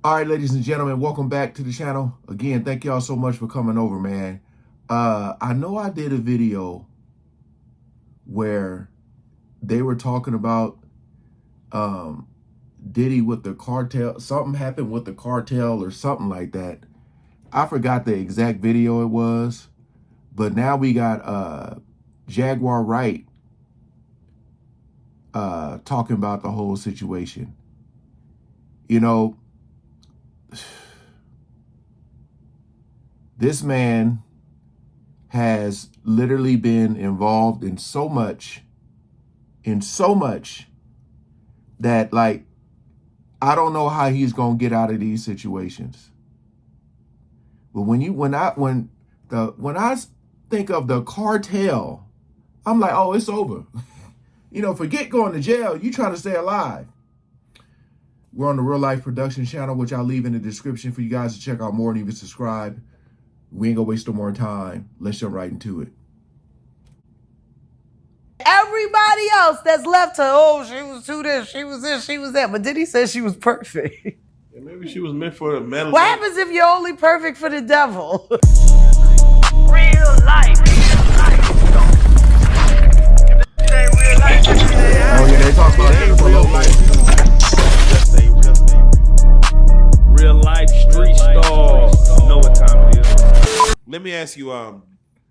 All right, ladies and gentlemen, welcome back to the channel. Again, thank y'all so much for coming over, man. I know I did a video where they were talking about Diddy with the cartel. Something happened with the cartel or something like that. I forgot the exact video it was, but now we got Jaguar Wright talking about the whole situation. You know, this man has literally been involved in so much that, like, I don't know how he's gonna get out of these situations. But when I think of the cartel, I'm like, oh, it's over. You know, forget going to jail. You trying to stay alive. We're on the Real Life Production channel, which I'll leave in the description for you guys to check out more and even subscribe. We ain't gonna waste no more time. Let's jump right into it. Everybody else that's left her, oh, she was too this, she was this, she was that. But Diddy said she was perfect. Yeah, maybe she was meant for the metal. What happens if you're only perfect for the devil? Real life. It ain't real life. Oh yeah, they talk about Jennifer Lopez. Real life street stars. You know what time it is. Let me ask you,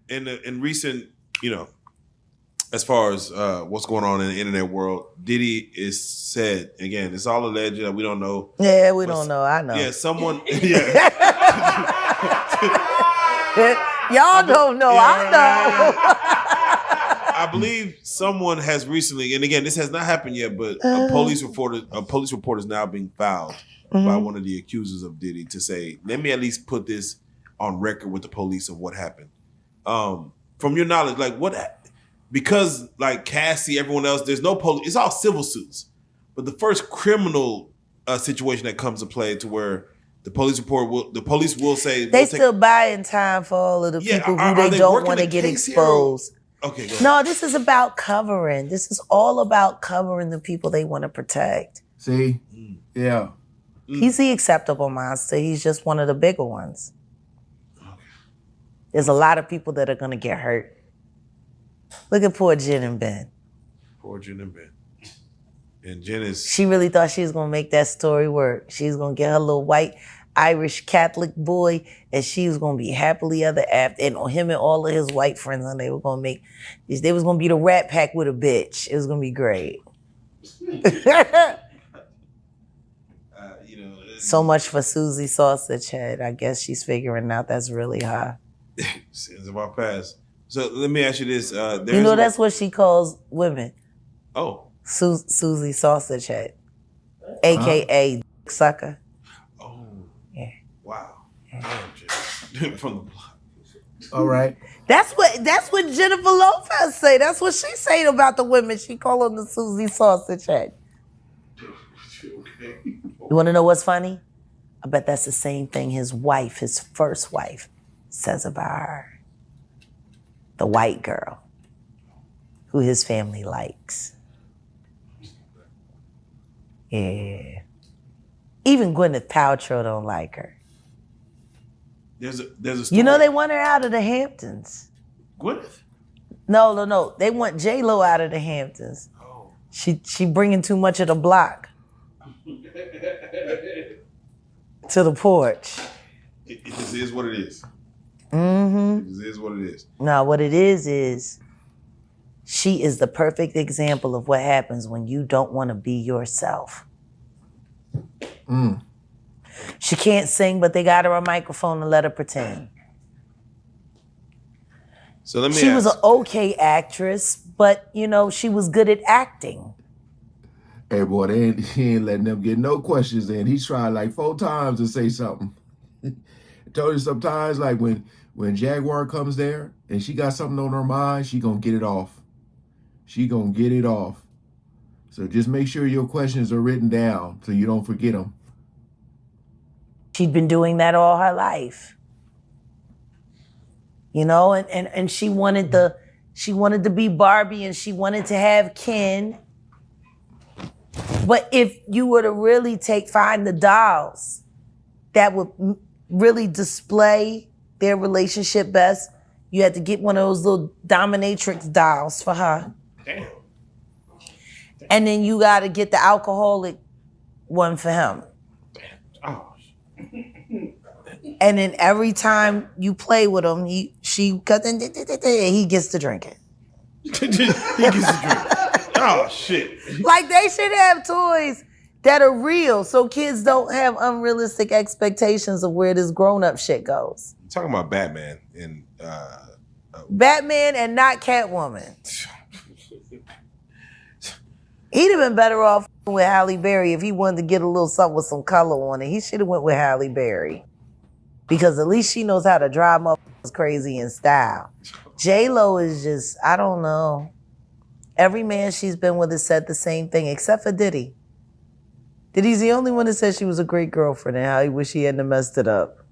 in recent, as far as what's going on in the internet world, Diddy is said, again, it's all alleged, we don't know. Yeah, we don't know. I know. Yeah, someone, Y'all don't know. I know. I believe someone has recently, and again, this has not happened yet, but a police report is now being filed by one of the accusers of Diddy to say, let me at least put this on record with the police of what happened. From your knowledge, like because like Cassie, everyone else, there's no police, it's all civil suits. But the first criminal situation that comes to play to where the police will say they still buying time for all of the people who they don't want to get exposed. Okay, go ahead. No, this is about covering. This is all about covering the people they want to protect. See? Yeah. He's the acceptable monster. He's just one of the bigger ones. Okay. There's a lot of people that are going to get hurt. Look at poor Jen and Ben. Poor Jen and Ben. And Jen is... She really thought she was going to make that story work. She was going to get her little white Irish Catholic boy, and she was going to be happily ever after. And him and all of his white friends, and they was going to be the Rat Pack with a bitch. It was going to be great. So much for Susie Sausage Head. I guess she's figuring out that's really high. Sins of our past. So let me ask you this. That's what she calls women. Oh. Susie Sausage Head. AKA sucker. Oh. Yeah. Wow. From the block. All right. That's what Jennifer Lopez say. That's what she saying about the women. She call them the Susie Sausage Head. Okay. You want to know what's funny? I bet that's the same thing his wife, his first wife, says about her. The white girl who his family likes. Yeah. Even Gwyneth Paltrow don't like her. There's a story. They want her out of the Hamptons. Gwyneth? No. They want J-Lo out of the Hamptons. Oh. She bringing too much of the block to the porch. It just is what it is. Mm-hmm. It just is what it is. No, what it is she is the perfect example of what happens when you don't want to be yourself. She can't sing, but they got her a microphone and let her pretend. So let me She ask. was an okay actress, but, she was good at acting. Hey boy, he ain't letting them get no questions in. He tried like 4 times to say something. I told you sometimes, like when Jaguar comes there and she got something on her mind, she gonna get it off. She gonna get it off. So just make sure your questions are written down so you don't forget them. She'd been doing that all her life. And she wanted to be Barbie, and she wanted to have Ken. But if you were to really find the dolls that would really display their relationship best, you had to get one of those little dominatrix dolls for her. Damn. And then you got to get the alcoholic one for him. Oh. And then every time you play with him, he gets to drink it. He gets a drink. Oh shit. Like they should have toys that are real so kids don't have unrealistic expectations of where this grown-up shit goes. I'm talking about Batman and Batman and not Catwoman. He'd have been better off with Halle Berry if he wanted to get a little something with some color on it. He should have went with Halle Berry. Because at least she knows how to drive motherfuckers crazy in style. J-Lo is just, I don't know. Every man she's been with has said the same thing, except for Diddy. Diddy's the only one that said she was a great girlfriend and how he wish he hadn't messed it up.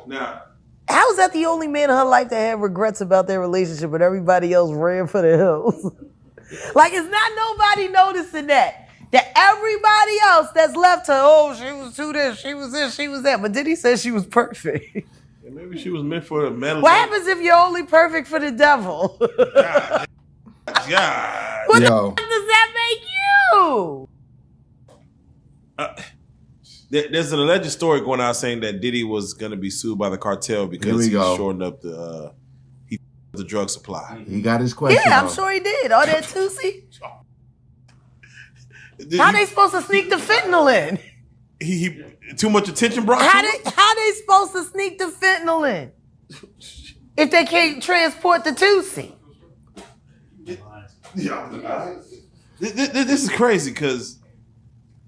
now. How is that the only man in her life that had regrets about their relationship but everybody else ran for the hills? Like, it's not nobody noticing that. That everybody else that's left her, oh, she was too this, she was this, she was that. But Diddy said she was perfect. Yeah, maybe she was meant for the metal. What happens if you're only perfect for the devil? God. What the Yo. fuck does that make you? There's an alleged story going out saying that Diddy was going to be sued by the cartel because he shortened up the drug supply. He got his question. Yeah, I'm off. sure he did. All that Tusi. How they supposed to sneak the fentanyl in? He too much attention brought. How they supposed to sneak the fentanyl in? If they can't transport the Tusi. This is crazy because,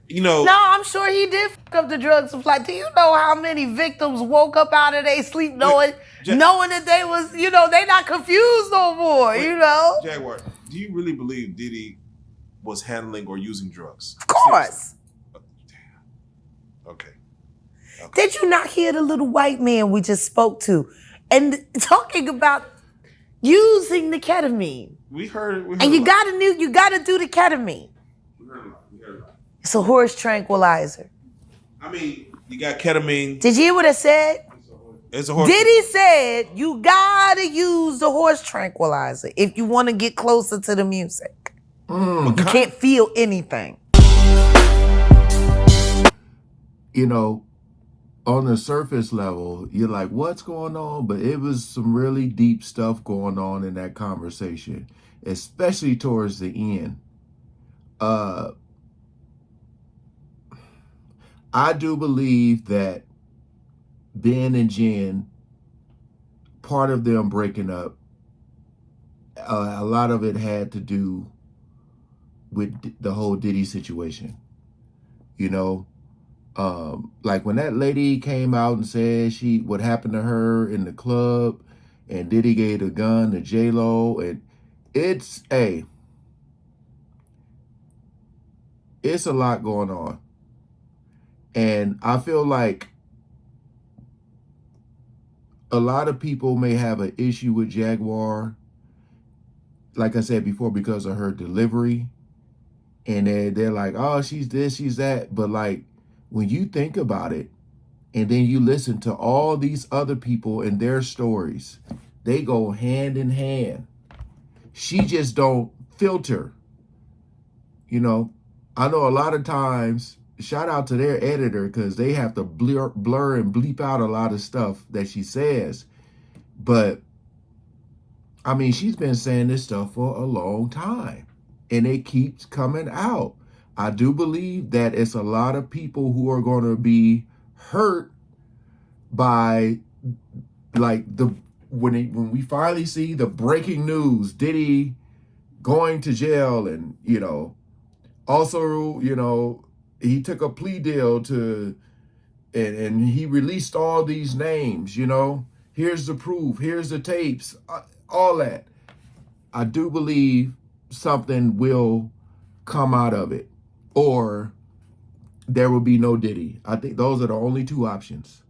you know. No, I'm sure he did fuck up the drug supply. Do you know how many victims woke up out of their sleep knowing that they was, they not confused no more, Jaguar, do you really believe Diddy was handling or using drugs? Of course. Okay. Did you not hear the little white man we just spoke to and talking about using the ketamine? We heard And you gotta do the ketamine. We heard it. It's a horse tranquilizer. I mean, you got ketamine. Did you hear what I said? It's a horse. Diddy said you gotta use the horse tranquilizer if you want to get closer to the music. You can't feel anything. On the surface level, you're like, what's going on? But it was some really deep stuff going on in that conversation, especially towards the end. I do believe that Ben and Jen, part of them breaking up, a lot of it had to do with the whole Diddy situation. Like when that lady came out and said what happened to her in the club, and Diddy gave a gun to J-Lo, and it's a lot going on. And I feel like a lot of people may have an issue with Jaguar, like I said before, because of her delivery. And they're like, oh, she's this, she's that. But like, when you think about it, and then you listen to all these other people and their stories, they go hand in hand. She just don't filter. I know a lot of times, shout out to their editor, because they have to blur and bleep out a lot of stuff that she says. But, I mean, she's been saying this stuff for a long time, and it keeps coming out. I do believe that it's a lot of people who are going to be hurt by, like, when we finally see the breaking news, Diddy going to jail, and also he took a plea deal to, and he released all these names. Here's the proof, here's the tapes, all that. I do believe something will come out of it, or there will be no Diddy. I think those are the only two options.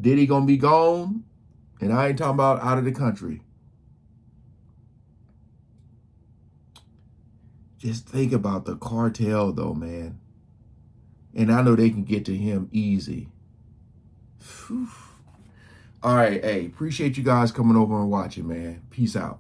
Diddy gonna be gone, and I ain't talking about out of the country. Just think about the cartel though, man. And I know they can get to him easy. All right, hey, appreciate you guys coming over and watching, man. Peace out.